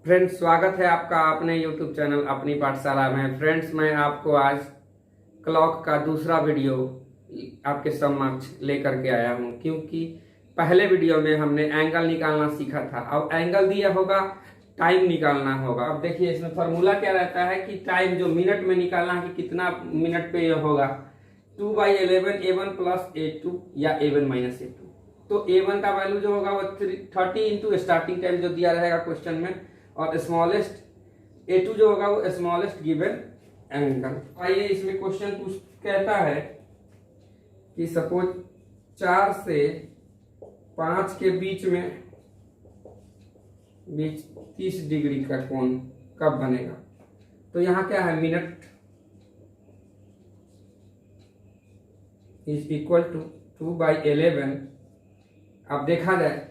Friends, स्वागत है आपका अपने YouTube चैनल अपनी पाठशाला में। फ्रेंड्स, मैं आपको आज क्लॉक का दूसरा वीडियो आपके समक्ष लेकर के आया हूं, क्योंकि पहले वीडियो में हमने एंगल निकालना सीखा था। अब एंगल दिया होगा, टाइम निकालना होगा। अब देखिए, इसमें फार्मूला क्या रहता है कि टाइम जो मिनट में निकालना है कि कितना मिनट पे यह होगा। 2/11 A1 प्लस A2 या A1 माइनस A2। तो A1 का वैल्यू जो होगा वो 30 इंटू स्टार्टिंग टाइम जो दिया रहेगा क्वेश्चन में, और स्मॉलेस्ट A2 जो होगा वो स्मॉलेस्ट गिवन एंगल। आइए, इसमें क्वेश्चन कुछ कहता है कि सपोज 4 से 5 के बीच 30 डिग्री का कोण कब बनेगा। तो यहाँ क्या है, मिनट इज इक्वल टू 2/11। अब देखा जाए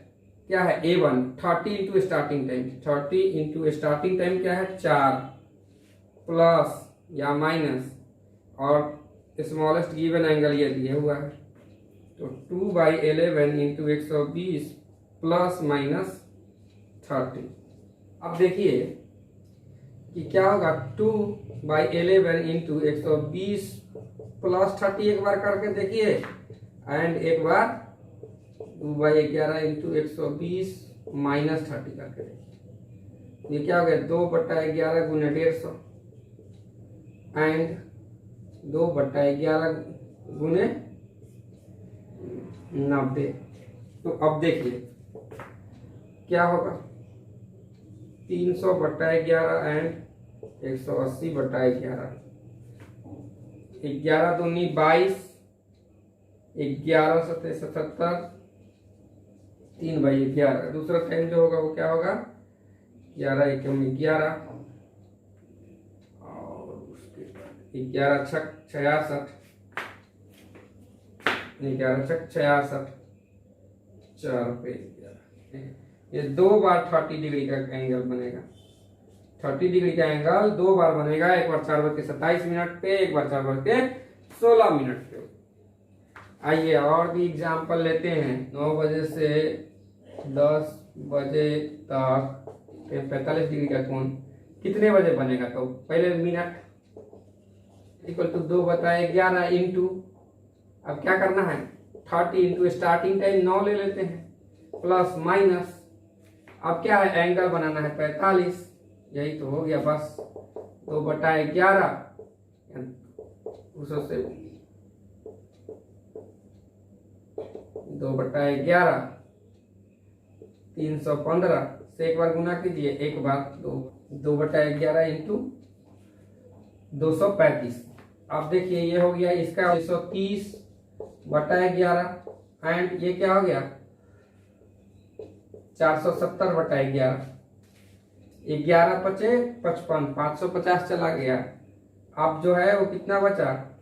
क्या है, A1 30 into starting time. 30 into starting time क्या है, 4 प्लस या माइनस, और स्मॉलेस्ट गिवन एंगल ये दिया हुआ है। तो 2/11 इंटू 120 प्लस माइनस 30। अब देखिए कि क्या होगा, 2/11 इंटू 120 प्लस 30 एक बार करके देखिए, एंड एक बार 2/11 इंटू 120 माइनस 30 करके देखिए। ये क्या हो गया, 2/11 गुने 150 एंड 2/11 गुने 90। तो अब देखिए क्या होगा, 300/11 एंड 180/11। 11 दूनी 22, 11 सत्ते 77, 3/11। दूसरा टाइम जो होगा वो क्या होगा, 11 एकम 11, और उसके बाद 11 छक 66, 11 छक 66, 4 पे 11। ये 2 बार 30 डिग्री का एंगल बनेगा। 30 डिग्री का एंगल 2 बार बनेगा, एक बार 4:27 पे, एक बार 4:16 पे। आइए और भी एग्जाम्पल लेते हैं। 9 बजे से 10 बजे तक 45 डिग्री का कोण कितने बजे बनेगा। तो पहले मिनट इक्वल टू 2/11 इंटू, अब क्या करना है, 30 इंटू स्टार्टिंग टाइम 9 ले लेते हैं, प्लस माइनस, अब क्या है, एंगल बनाना है 45। यही तो हो गया बस, 2/11 उससे 2/11 315 से एक बार गुना कीजिए, एक बार 2/11 इंटू 235। अब देखिए ये हो गया इसका 230/11, एंड ये क्या हो गया 470/11। 11 पचे 55, 550 चला गया। अब जो है वो कितना बचा,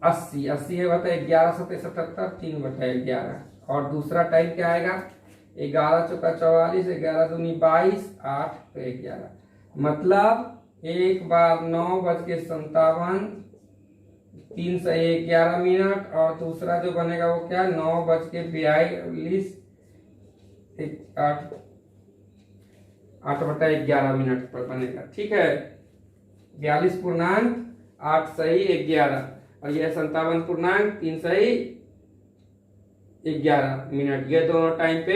80। 80 है बता 11 सत्ते 77, 3/11। और दूसरा टाइम क्या आएगा, 11 चौका 44, 11 दूनी 22, 8 पे 11। मतलब एक बार 9:57, 3 से 11 मिनट, और दूसरा जो बनेगा वो क्या, 9:42, 8/11 मिनट पर बनेगा। ठीक है, 42.8 सही 11, और यह 57.3 सही 11 मिनट। ये दोनों टाइम पे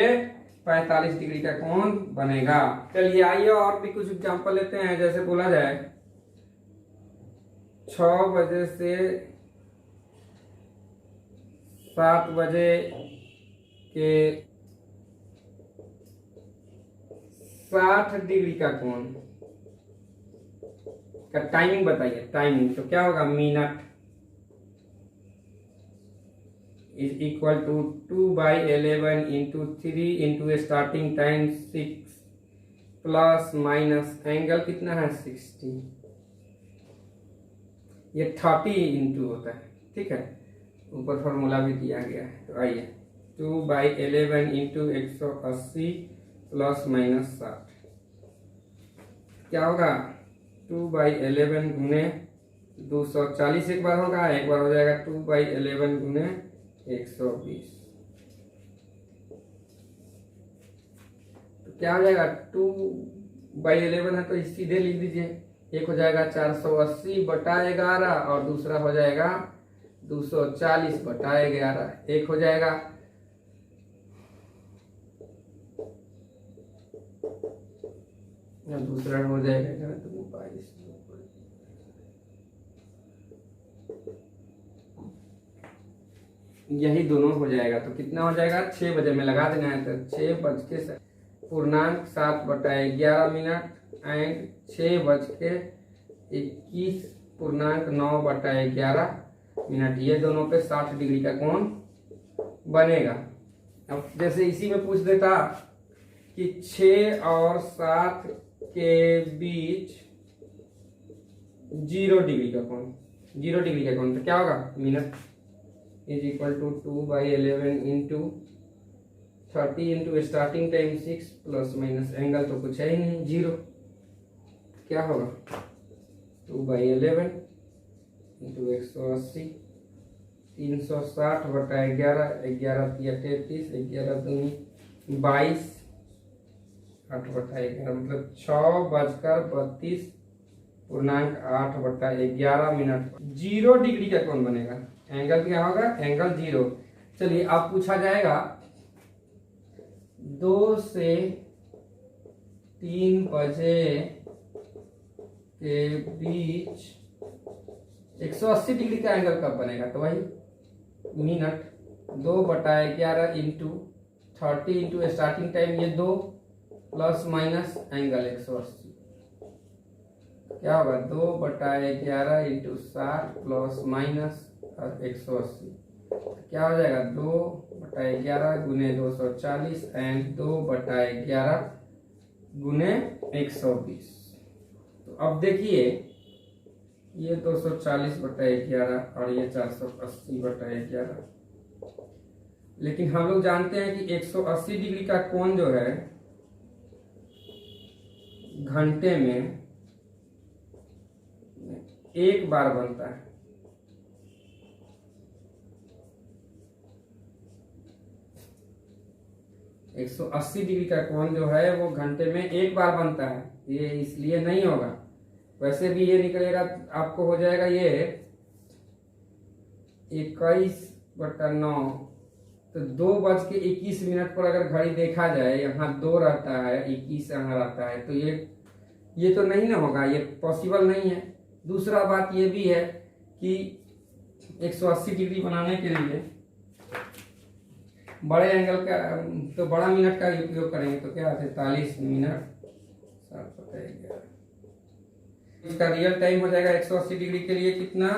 45 डिग्री का कोण बनेगा। चलिए आइए और भी कुछ एग्जांपल लेते हैं। जैसे बोला जाए 6 बजे से 7 बजे के 60 डिग्री का कोण का टाइमिंग बताइए। टाइमिंग तो क्या होगा, minute is equal to 2/11 into 3 into starting time 6 plus minus angle कितना है 60। ये 30 इंटू होता है। ठीक है, ऊपर फॉर्मूला भी दिया गया है। तो आइए 2/11 इंटू 180 प्लस माइनस 60 क्या होगा, 2/11 गुने 240 एक बार होगा, एक बार हो जाएगा 2/11 गुने 120। क्या हो जाएगा, 2/11 है तो सीधे लिख दीजिए। एक हो जाएगा 480/11 और दूसरा हो जाएगा 240/11। एक हो जाएगा दूसरा हो जाएगा 22। यही दोनों हो जाएगा तो कितना हो जाएगा, 6 बजे में लगा देना है तो 6:11 एंड 6:21.9/11। ये दोनों पे 60 डिग्री का कोण बनेगा। अब जैसे इसी में पूछ देता कि 6 और 7 के बीच 0 डिग्री का कोण, 0 डिग्री का कोण तो क्या होगा, minute is equal to 2/11 into 30 into starting time 6 plus minus angle तो कुछ है ही नहीं, 0। क्या होगा 2/11 इंटू 180 360/11, 11×3 = 33, 11×2 = 22, 8/11 मतलब 6:32.8/11 0 डिग्री का कौन बनेगा, एंगल क्या होगा, एंगल 0। चलिए अब पूछा जाएगा 2 से 3 बजे के बीच 180 डिग्री का एंगल कब बनेगा, तो वही minute 2/11 into 30 into starting time ये 2 प्लस माइनस एंगल 180 क्या होगा, 2/11 इंटू 60 प्लस माइनस 180 क्या हो जाएगा, 2/11 गुने 240 एंड 2/11 गुने 120। तो अब देखिए ये 240/11 और ये 480/11, लेकिन हम लोग जानते हैं कि 180 डिग्री का कोण जो है घंटे में एक बार बनता है। एक 180 डिग्री का कोण जो है वो घंटे में एक बार बनता है, ये इसलिए नहीं होगा। वैसे भी ये निकलेगा, आपको हो जाएगा ये 21/9 तो 2:21 पर अगर घड़ी देखा जाए, यहाँ 2 रहता है, 21 यहाँ रहता है, तो ये तो नहीं ना होगा, ये पॉसिबल नहीं है। दूसरा बात ये भी है कि 180 डिग्री बनाने के लिए बड़े एंगल का तो बड़ा मिनट का उपयोग करेंगे, तो क्या 43 मिनट 7/11। इसका रियल टाइम हो जाएगा 180 डिग्री के लिए कितना,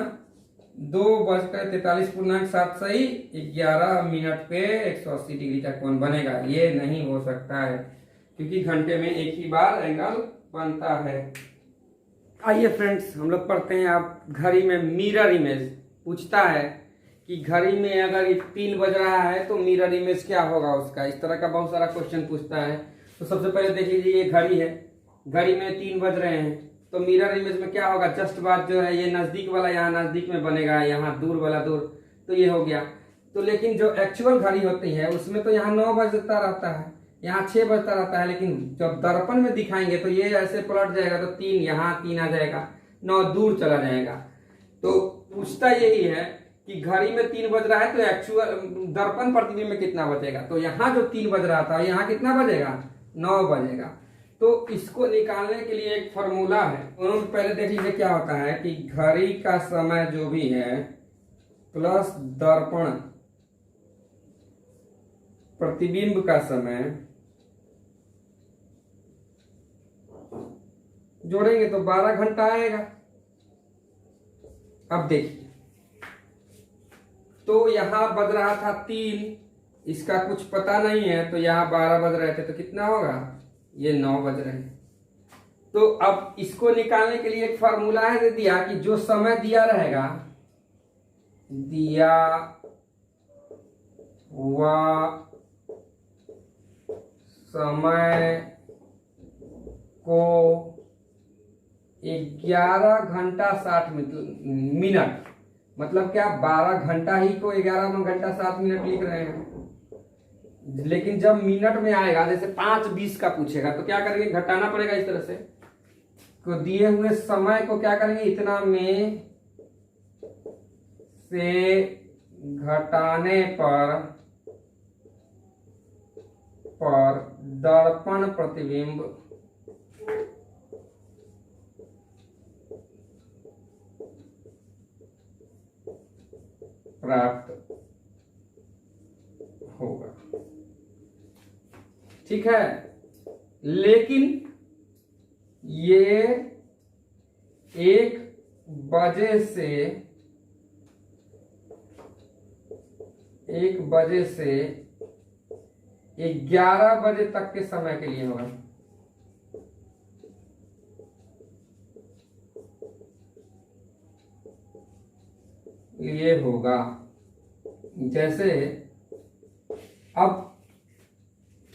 2:43.7 सही 11 मिनट पे 180 डिग्री का कोण बनेगा। ये नहीं हो सकता है क्योंकि घंटे में एक ही बार एंगल बनता है। आइए फ्रेंड्स हम लोग पढ़ते हैं। आप घड़ी में मिरर इमेज पूछता है कि घड़ी में अगर 3 बज रहा है तो मिरर इमेज क्या होगा उसका, इस तरह का बहुत सारा क्वेश्चन पूछता है। तो सबसे पहले देख लीजिए ये घड़ी है, घड़ी में 3 बज रहे हैं तो मिरर इमेज में क्या होगा, जस्ट बात जो है ये नजदीक वाला यहाँ नजदीक में बनेगा, यहाँ दूर वाला दूर, तो ये हो गया। तो लेकिन जो एक्चुअल घड़ी होती है उसमें तो यहाँ 9 बजता रहता है, यहाँ 6 बजता रहता है, लेकिन जब दर्पण में दिखाएंगे तो ये ऐसे पलट जाएगा तो 3 यहाँ 3 आ जाएगा, 9 दूर चला जाएगा। तो पूछता यही है कि घड़ी में 3 बज रहा है तो एक्चुअल दर्पण प्रतिबिंब में कितना बचेगा, तो यहाँ जो 3 बज रहा था यहाँ कितना बजेगा, 9 बजेगा। तो इसको निकालने के लिए एक फॉर्मूला है, पहले देख लीजिए क्या होता है कि घड़ी का समय जो भी है प्लस दर्पण प्रतिबिंब का समय जोड़ेंगे तो 12 घंटा आएगा। अब देखिए तो यहां बज रहा था 3, इसका कुछ पता नहीं है, तो यहां 12 बज रहे थे तो कितना होगा, ये 9 बज रहे हैं। तो अब इसको निकालने के लिए एक फार्मूला है दे दिया कि जो समय दिया रहेगा, दिया हुआ समय को 11 घंटा 60 मिनट, मतलब क्या 12 घंटा ही को 11 घंटा 7 मिनट लिख रहे हैं। लेकिन जब मिनट में आएगा, जैसे 5:20 का पूछेगा तो क्या करेंगे, घटाना पड़ेगा इस तरह से। तो दिए हुए समय को क्या करेंगे, इतना में से घटाने पर दर्पण प्रतिबिंब प्राप्त होगा। ठीक है, लेकिन ये 1 बजे से 11 बजे तक के समय के लिए होगा। ये होगा जैसे, अब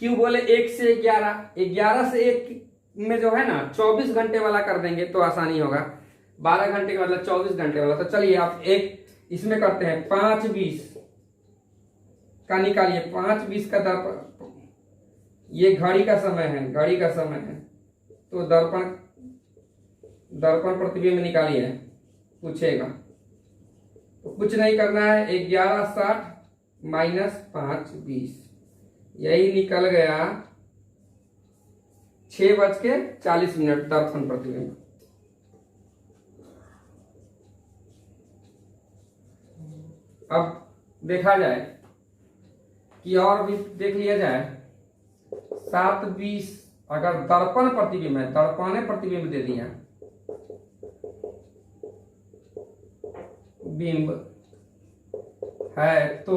क्यों बोले 1 से 11, 11 से 1 में जो है ना 24 घंटे वाला कर देंगे तो आसानी होगा। 12 घंटे का मतलब 24 घंटे वाला। तो चलिए आप एक इसमें करते हैं, 5:20 का निकालिए। 5:20 का दर्पण, ये घड़ी का समय है, घड़ी का समय है। तो दर्पण प्रतिबिंब निकालिए, पूछेगा तो कुछ नहीं करना है, 11:60 माइनस 5:20, यही निकल गया 6:40 दर्पण प्रतिबिंब। अब देखा जाए कि और भी देख लिया जाए। 7:20 अगर दर्पण प्रतिबिंब है, दर्पण प्रतिबिंब दे दिया, बिंब है, तो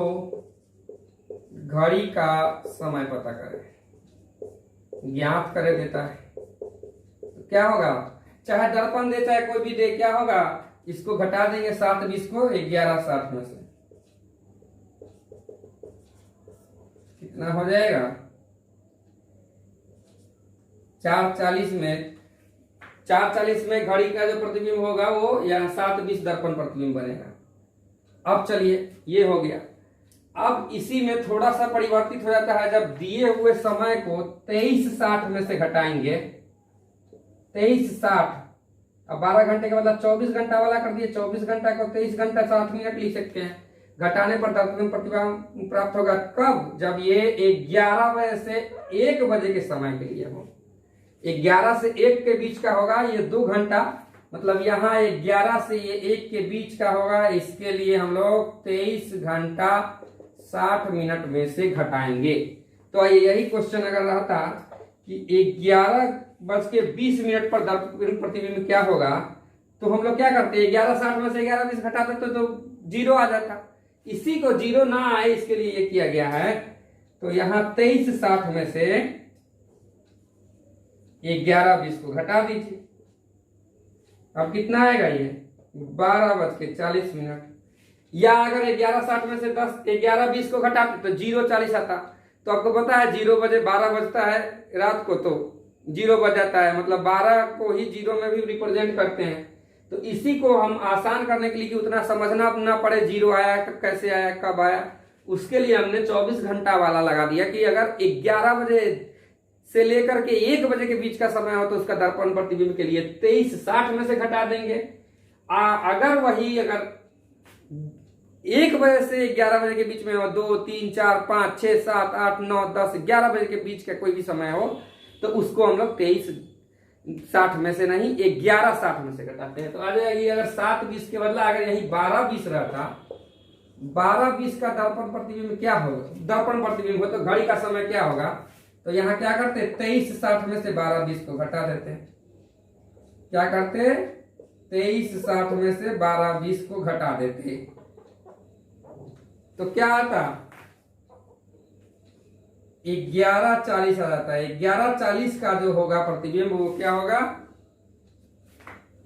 घड़ी का समय पता करें, ज्ञात करे देता है। तो क्या होगा, चाहे दर्पण दे चाहे कोई भी दे, क्या होगा, इसको घटा देंगे 7:20 को 11:60 में से, कितना हो जाएगा 4:40 में। 4:40 में घड़ी का जो प्रतिबिंब होगा वो यहाँ 7:20 दर्पण प्रतिबिंब बनेगा। अब चलिए ये हो गया। अब इसी में थोड़ा सा परिवर्तित हो जाता है, जब दिए हुए समय को 23:60 में से घटाएंगे, 23:60, अब 12 घंटे का मतलब 24 घंटा वाला कर दिए, 24 घंटा को 23 घंटा 60 मिनट लिख सकते हैं। घटाने पर दर्पण प्रतिबिंब प्राप्त होगा कब, जब ये 11 बजे से 1 बजे के समय के लिए हो। 11 से 1 के बीच का होगा, ये 2 घंटा, मतलब यहाँ 11 से ये 1 के बीच का होगा। इसके लिए हम लोग 23 घंटा 60 मिनट में से घटाएंगे। तो यही क्वेश्चन अगर रहता कि 11:20 पर दर्पण प्रतिबिंब क्या होगा, तो हम लोग क्या करते, 11:60 में से 11:20 घटाते तो 0 आ जाता। इसी को 0 ना आए इसके लिए ये किया गया है। तो यहाँ 23:60 में से 11:20 को घटा दीजिए। अब कितना आएगा, ये 12:40। या अगर 11:60 में से 11:20 को घटाते तो 0:40 आता। तो आपको पता है 0 बजे 12 बजता है रात को, तो 0 बज जाता है, मतलब 12 को ही 0 में भी रिप्रेजेंट करते हैं। तो इसी को हम आसान करने के लिए कि उतना समझना ना पड़े 0 आया कैसे आया कब आया, उसके लिए हमने 24 घंटा वाला लगा दिया कि अगर 11 बजे से लेकर के 1 बजे के बीच का समय हो तो उसका दर्पण प्रतिबिंब के लिए 23:60 में से घटा देंगे। अगर 1 बजे से 11 बजे के बीच में हो, 2, 3, 4, 5, 6, 7, 8, 9, 10, 11 बजे के बीच का कोई भी समय हो तो उसको हम लोग 23:60 में से नहीं 11:60 में से घटाते हैं। तो आ जाएगी, अगर 7:20 के बदला अगर यही 12:20 रहता, 12:20 का दर्पण प्रतिबिंब क्या होगा, दर्पण प्रतिबिंब हो तो घड़ी का समय क्या होगा, तो यहाँ क्या करते 23:60 में से 12:20 को घटा देते हैं। क्या करते 23:60 में से 12:20 को घटा देते, तो क्या आता 11:40 आ जाता है। 11:40 का जो होगा प्रतिबिंब वो क्या होगा,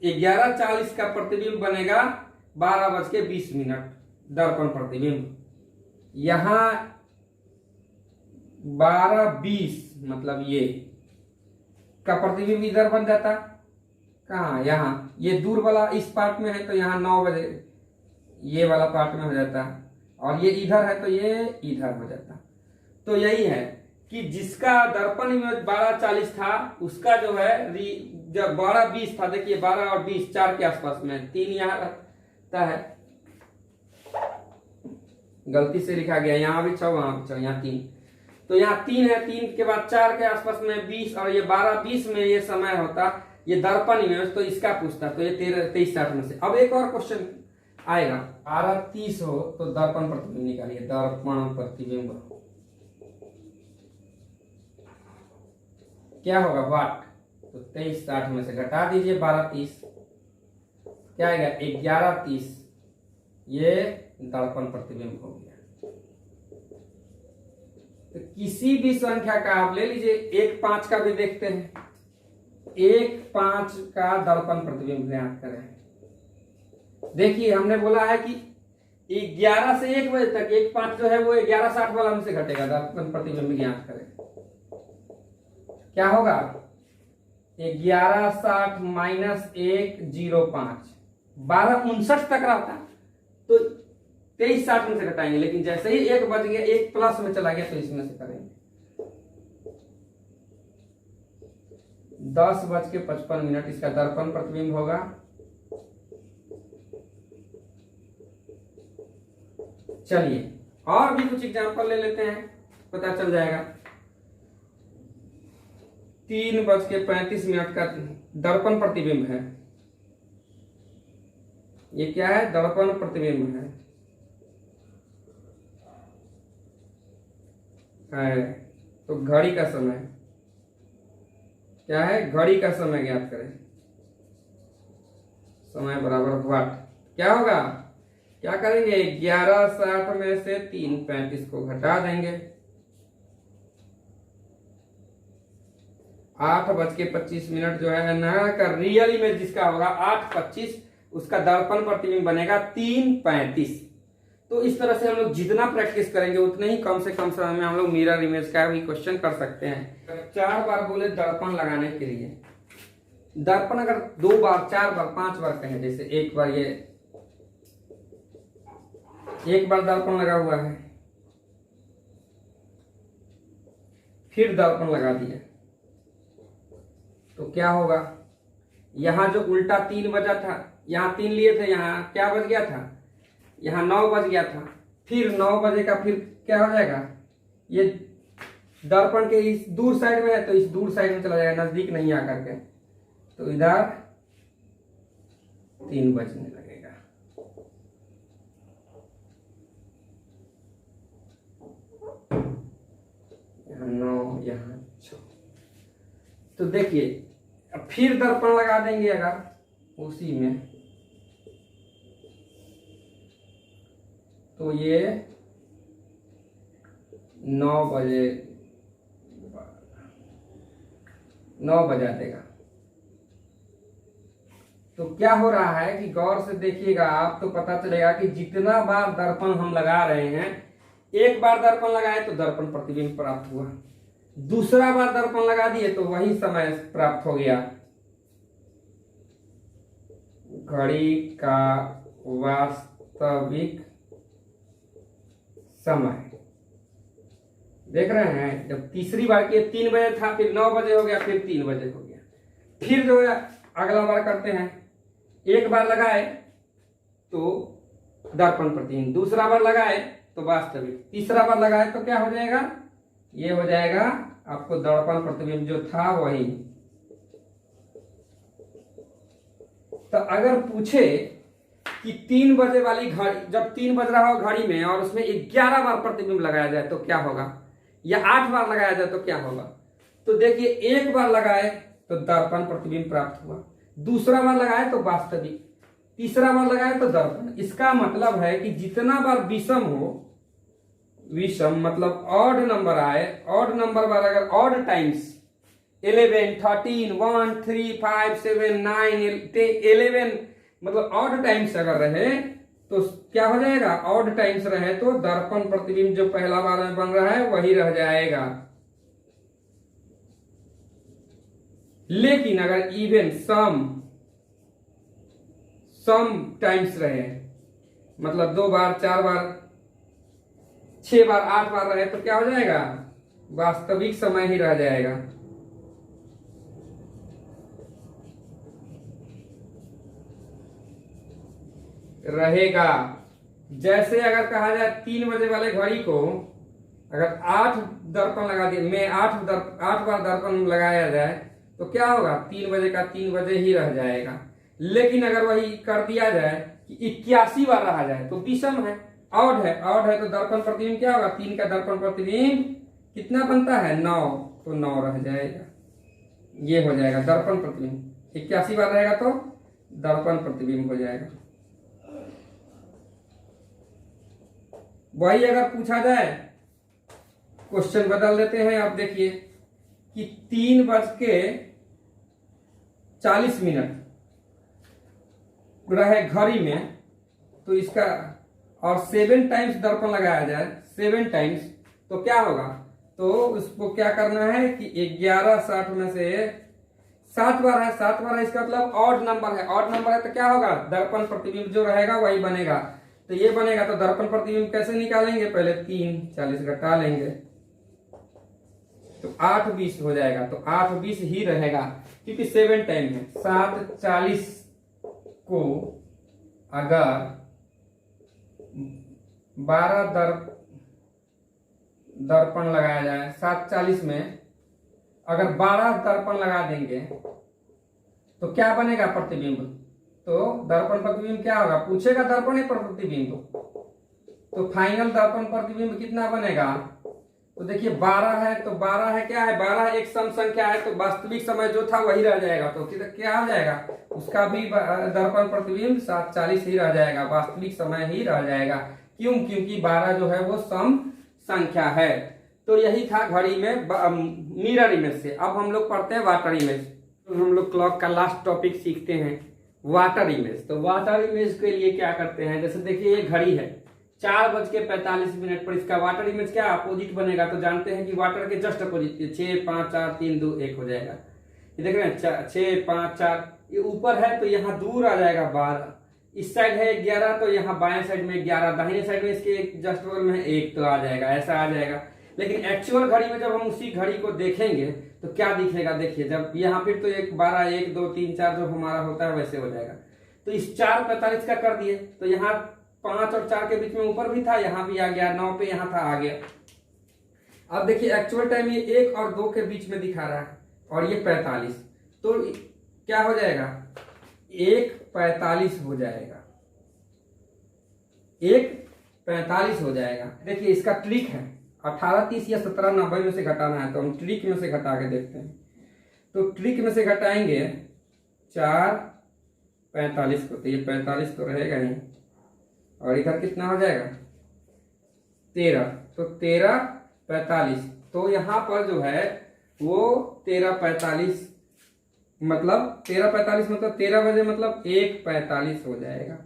11:40 का प्रतिबिंब बनेगा 12:20 दर्पण प्रतिबिंब। यहां 12:20 मतलब ये का प्रतिबिंब इधर बन जाता, कहाँ, यहाँ ये दूर वाला इस पार्ट में है तो यहाँ 9 बजे ये वाला पार्ट में हो जाता, और ये इधर है तो ये इधर हो जाता। तो यही है कि जिसका दर्पण इमेज 1240 था उसका जो है जब 1220 था, देखिए 12 और 20 4 के आसपास में, 3 यहाँ रहता है, गलती से लिखा गया, यहाँ भी 6 वहां भी 6, यहाँ 3, तो यहाँ 3 है, 3 के बाद 4 के आसपास में 20 और ये 12-20 में ये समय होता, ये दर्पण इमेज, तो इसका पूछता, तो ये 23-60 में से। अब एक और क्वेश्चन आएगा, 12-30 हो तो दर्पण प्रतिबिंब निकालिए, दर्पण प्रतिबिंब क्या होगा, वाट, तो 23-60 में से घटा दीजिए 12-30, क्या आएगा 11-30, ये दर्पण प्रतिबिंब हो गया। तो किसी भी संख्या का आप ले लीजिए, 1-5 का भी देखते हैं, 1-5 का दर्पण प्रतिबिंब ज्ञात करें। देखिए हमने बोला है कि 11 से 1 बजे तक 1-5 जो है वो 11-60 वाला में से घटेगा, दर्पण प्रतिबिंब ज्ञात करें, क्या होगा 11-60 माइनस 1-0-5, 12-59 तक रहता तो 23-60 में से घटाएंगे, लेकिन जैसे ही 1 बज गया, 1 प्लस में चला गया तो इसमें से करेंगे। 10:55 इसका दर्पण प्रतिबिंब होगा। चलिए और भी कुछ एग्जांपल ले लेते हैं, पता चल जाएगा। 3:35 का दर्पण प्रतिबिंब है, ये क्या है, दर्पण प्रतिबिंब है, तो घड़ी का समय क्या है, घड़ी का समय ज्ञात करें, समय बराबर वाट, क्या होगा, क्या करेंगे 11:60 में से 3:35 को घटा देंगे, 8:25 जो है ना का रियल इमेज जिसका होगा 8:25, उसका दर्पण प्रतिबिंब बनेगा 3:35। तो इस तरह से हम लोग जितना प्रैक्टिस करेंगे उतने ही कम से कम समय में हम लोग मिरर इमेज का भी क्वेश्चन कर सकते हैं। 4 बार बोले दर्पण लगाने के लिए, दर्पण अगर 2 बार 4 बार 5 बार कहें, जैसे एक बार ये 1 बार दर्पण लगा हुआ है, फिर दर्पण लगा दिया, तो क्या होगा, यहां जो उल्टा 3 बजा था, यहां 3 लिए थे, यहां क्या बज गया था, यहां 9 बज गया था, फिर 9 बजे का फिर क्या हो जाएगा, ये दर्पण के इस दूर साइड में है तो इस दूर साइड में चला जाएगा, नजदीक नहीं आकर के, तो इधर 3 बजने लगेगा। यहाँ 9, यहाँ 6, तो देखिए अब फिर दर्पण लगा देंगे अगर उसी में, तो ये 9 बजा देगा। तो क्या हो रहा है कि गौर से देखिएगा आप, तो पता चलेगा कि जितना बार दर्पण हम लगा रहे हैं, 1 बार दर्पण लगाए तो दर्पण प्रतिबिंब प्राप्त हुआ, दूसरा बार दर्पण लगा दिए तो वही समय प्राप्त हो गया। घड़ी का वास्तविक समय देख रहे हैं, जब तीसरी बार किए 3 बजे था, फिर 9 बजे हो गया, फिर 3 बजे हो गया, फिर जो है अगला बार करते हैं, 1 बार लगाए तो दर्पण प्रतिबिंब, दूसरा बार लगाए तो वास्तविक, तीसरा बार लगाए तो क्या हो जाएगा, ये हो जाएगा आपको दर्पण प्रतिबिंब जो था वही। तो अगर पूछे कि 3 बजे वाली घड़ी, जब 3 बज रहा हो घड़ी में और उसमें 11 बार प्रतिबिंब लगाया जाए तो क्या होगा, या 8 बार लगाया जाए तो क्या होगा, तो देखिए 1 बार लगाए तो दर्पण प्रतिबिंब प्राप्त हुआ, दूसरा बार लगाए तो वास्तविक, तीसरा बार लगाए तो दर्पण। इसका मतलब है कि जितना बार विषम हो, विषम मतलब ऑड नंबर आए, ऑड नंबर बार अगर ऑड टाइम्स 11, 13, 1, 3, 5, 7, 9, 11 मतलब ऑड टाइम्स अगर रहे तो क्या हो जाएगा, ऑड टाइम्स रहे तो दर्पण प्रतिबिंब जो पहला बार में बन रहा है वही रह जाएगा। लेकिन अगर इवन सम टाइम्स रहे, मतलब 2 बार 4 बार 6 बार 8 बार रहे तो क्या हो जाएगा, वास्तविक समय ही रह जाएगा। रहेगा। जैसे अगर कहा जाए 3 बजे वाले घड़ी को अगर 8 दर्पण लगा दिए, मैं 8 बार दर्पण लगाया जाए तो क्या होगा, 3 बजे का 3 बजे ही रह जाएगा। लेकिन अगर वही कर दिया जाए कि 81 बार रहा जाए तो विषम है, ऑड है तो दर्पण प्रतिबिंब क्या होगा, 3 का दर्पण प्रतिबिंब कितना बनता है, 9, तो 9 रह जाएगा। ये हो जाएगा दर्पण प्रतिबिंब। 81 बार रहेगा तो दर्पण प्रतिबिंब हो जाएगा। वही अगर पूछा जाए, क्वेश्चन बदल देते हैं। आप देखिए कि 3:40 रहे घड़ी में, तो इसका और 7 टाइम्स दर्पण लगाया जाए, 7 टाइम्स, तो क्या होगा, तो उसको क्या करना है कि 11:60 में से 7 बार है, 7 बार है, इसका मतलब ऑड नंबर है। ऑड नंबर है तो क्या होगा, दर्पण प्रतिबिंब जो रहेगा वही बनेगा। तो ये बनेगा, तो दर्पण प्रतिबिंब कैसे निकालेंगे, पहले 3:40 घटा लेंगे तो 8:20 हो जाएगा। तो 8:20 ही रहेगा क्योंकि 7 टाइम है। 7:40 को अगर 12 दर्पण लगाया जाए, 7:40 में अगर 12 दर्पण लगा देंगे तो क्या बनेगा प्रतिबिंब, तो दर्पण प्रतिबिंब क्या होगा, पूछेगा दर्पण है प्रतिबिंब, तो फाइनल दर्पण प्रतिबिंब कितना बनेगा, तो देखिए 12 है, तो 12 है क्या है, 12 एक सम संख्या है, तो वास्तविक समय जो था वही रह जाएगा। तो क्या हो जाएगा, उसका भी दर्पण प्रतिबिंब 7:40 ही रह जाएगा, वास्तविक समय ही रह जाएगा। क्यों, क्योंकि 12 जो है वो सम संख्या है। तो यही था घड़ी में मिरर इमेज से। अब हम लोग पढ़ते हैं वाटर इमेज। तो हम लोग क्लॉक का लास्ट टॉपिक सीखते हैं, वाटर इमेज। तो वाटर इमेज के लिए क्या करते हैं, जैसे देखिए ये घड़ी है, 4:45 पर इसका वाटर इमेज क्या अपोजिट बनेगा, तो जानते हैं कि वाटर के जस्ट अपोजिट 6, 5, 4, 3, 2, 1 हो जाएगा। ये देख रहे हैं 6, 5, 4, ये ऊपर है तो यहाँ दूर आ जाएगा 12, इस साइड है 11 तो यहाँ बाएं साइड में 11, दाहिने साइड में इसके जस्ट बगल में 1 तो आ जाएगा, ऐसा आ जाएगा। लेकिन एक्चुअल घड़ी में जब हम उसी घड़ी को देखेंगे तो क्या दिखेगा, देखिए जब यहाँ फिर तो 12, 1, 2, 3, 4 जो हमारा होता है वैसे हो जाएगा। तो इस 4:45 का कर दिए तो यहाँ 5 और 4 के बीच में ऊपर भी था, यहाँ भी आ गया, 9 पे यहाँ था, आ गया। अब देखिए एक्चुअल टाइम ये 1 और 2 के बीच में दिखा रहा है और ये 45, तो क्या हो जाएगा, 1:45 हो जाएगा, 1:45 हो जाएगा। देखिए इसका ट्रिक है, 18:30 या 17:90 में से घटाना है, तो हम ट्रिक में से घटा के देखते हैं। तो ट्रिक में से घटाएंगे 4:45 को, तो ये 45 तो रहेगा ही, और इधर कितना हो जाएगा 13, तो 13:45, तो यहाँ पर जो है वो 13:45 मतलब 13 बजे मतलब 1:45 हो जाएगा।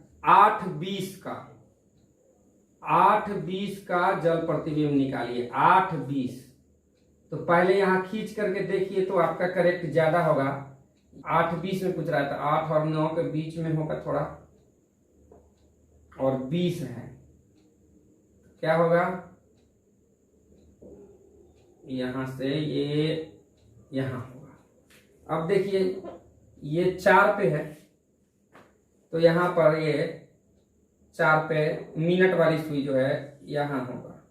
8:20 का जल प्रतिबिंब निकालिए, 8:20। तो पहले यहाँ खींच करके देखिए तो आपका करेक्ट ज्यादा होगा, 8:20 में पूछ रहा है, तो 8 और 9 के बीच में होगा थोड़ा, और 20 है, क्या होगा, यहां से ये यहां होगा। अब देखिए ये 4 पे है, तो यहां पर ये 4 पे मिनट वाली सुई जो है यहां होगा,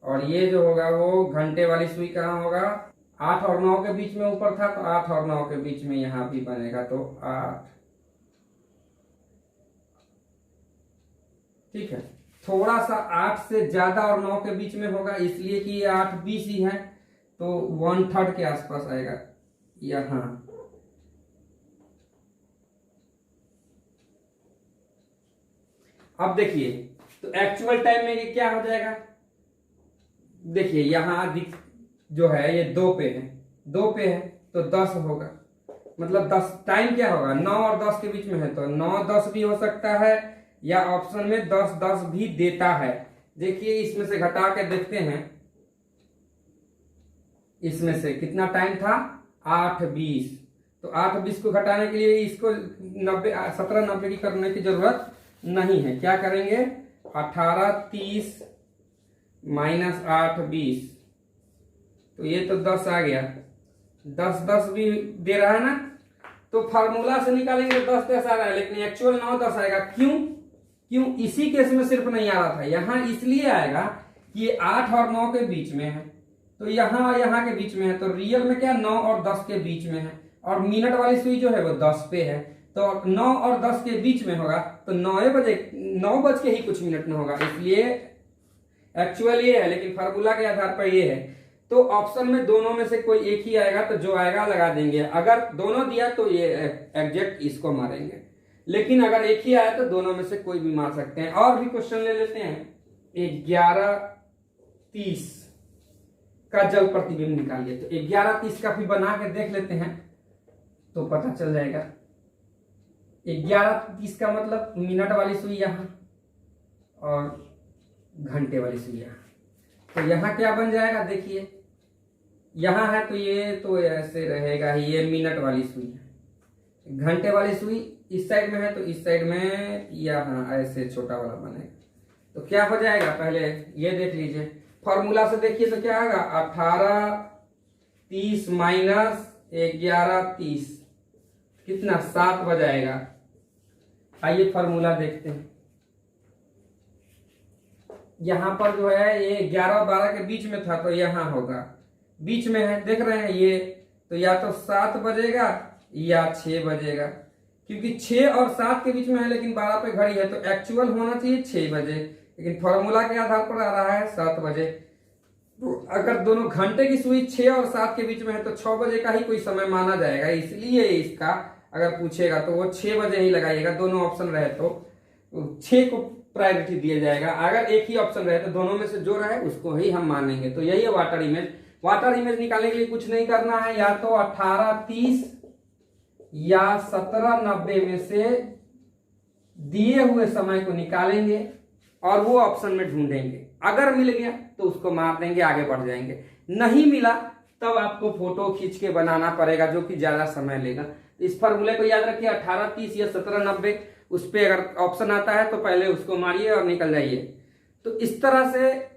और ये जो होगा वो घंटे वाली सुई कहाँ होगा, 8 और 9 के बीच में ऊपर था, तो 8 और 9 के बीच में यहां भी बनेगा, तो 8, ठीक है। थोड़ा सा 8 से ज्यादा और 9 के बीच में होगा, इसलिए कि ये 8:20 ही है, तो 1/3 के आसपास आएगा यहां। अब देखिए तो एक्चुअल टाइम में ये क्या हो जाएगा, देखिए यहां जो है ये 2 पे है, 2 पे है तो 10 होगा, मतलब 10 टाइम क्या होगा, 9 और 10 के बीच में है, तो 9-10 भी हो सकता है, या ऑप्शन में 10-10 भी देता है। देखिए इसमें से घटा के देखते हैं, इसमें से कितना टाइम था, 8:20, तो 8:20 को घटाने के लिए इसको 17-90 की करने की जरूरत नहीं है। क्या करेंगे, 18:30 -8 20, तो ये तो 10 आ गया। 10 10 भी दे रहा है ना, तो फार्मूला से निकालेंगे 10 10 आ रहा है, लेकिन एक्चुअल 9 10 आएगा। क्यों इसी केस में सिर्फ नहीं आ रहा था, यहाँ इसलिए आएगा कि ये 8 और 9 के बीच में है, तो यहाँ और यहाँ के बीच में है, तो रियल में क्या 9 और 10 के बीच में है, और मिनट वाली सुई जो है वो 10 पे है, तो 9 और 10 के बीच में होगा, तो 9 बज के ही कुछ मिनट में होगा, इसलिए एक्चुअल ये है, लेकिन फार्मूला के आधार पर ये है। तो ऑप्शन में दोनों में से कोई एक ही आएगा, तो जो आएगा लगा देंगे। अगर दोनों दिया तो ये एग्जैक्ट इसको मारेंगे, लेकिन अगर एक ही आया तो दोनों में से कोई भी मार सकते हैं। और भी क्वेश्चन ले लेते हैं। 11:30 का जल प्रतिबिंब निकालिए, तो 11:30 का भी बना के देख लेते हैं तो पता चल जाएगा। 11:30 का मतलब मिनट वाली सुई यहाँ और घंटे वाली सुई यहाँ, तो यहाँ क्या बन जाएगा देखिए, यहाँ है तो ये तो ऐसे रहेगा ही, ये मिनट वाली सुई है। घंटे वाली सुई इस साइड में है तो इस साइड में यहाँ ऐसे छोटा वाला बनेगा, तो क्या हो जाएगा पहले ये देख लीजिए। फॉर्मूला से देखिए तो क्या आएगा, 18:30 माइनस 11:30 कितना 7 बजाएगा। आइए फॉर्मूला देखते हैं। यहाँ पर जो है ये 11 और 12 के बीच में था, तो यहाँ होगा बीच में है, देख रहे हैं ये, तो या तो 7 बजेगा या 6 बजेगा, क्योंकि 6 और 7 के बीच में है, लेकिन 12 पे घड़ी है, तो एक्चुअल होना चाहिए 6 बजे, लेकिन फॉर्मूला के आधार पर आ रहा है 7 बजे। तो अगर दोनों घंटे की सुई 6 और 7 के बीच में है तो 6 बजे का ही कोई समय माना जाएगा, इसलिए इसका अगर पूछेगा तो वो 6 बजे ही लगाइएगा। दोनों ऑप्शन रहे तो 6 को प्रायोरिटी दिया जाएगा। अगर एक ही ऑप्शन रहे तो दोनों में से जो रहे उसको ही हम मानेंगे। तो यही है वाटर इमेज। वाटर इमेज निकालने के लिए कुछ नहीं करना है, या तो 18:30 या 17:90 में से दिए हुए समय को निकालेंगे और वो ऑप्शन में ढूंढेंगे। अगर मिल गया तो उसको मार देंगे, आगे बढ़ जाएंगे। नहीं मिला तब आपको फोटो खींच के बनाना पड़ेगा, जो कि ज्यादा समय लेगा। तो इस फॉर्मूले को याद रखिए, 18:30 या 17:90 उस पर अगर ऑप्शन आता है तो पहले उसको मारिए और निकल जाइए। तो इस तरह से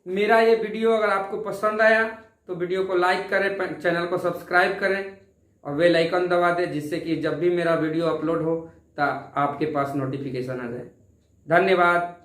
मेरा ये वीडियो अगर आपको पसंद आया तो वीडियो को लाइक करें, चैनल को सब्सक्राइब करें और बेल आइकन दबा दें, जिससे कि जब भी मेरा वीडियो अपलोड हो तो आपके पास नोटिफिकेशन आ जाए। धन्यवाद।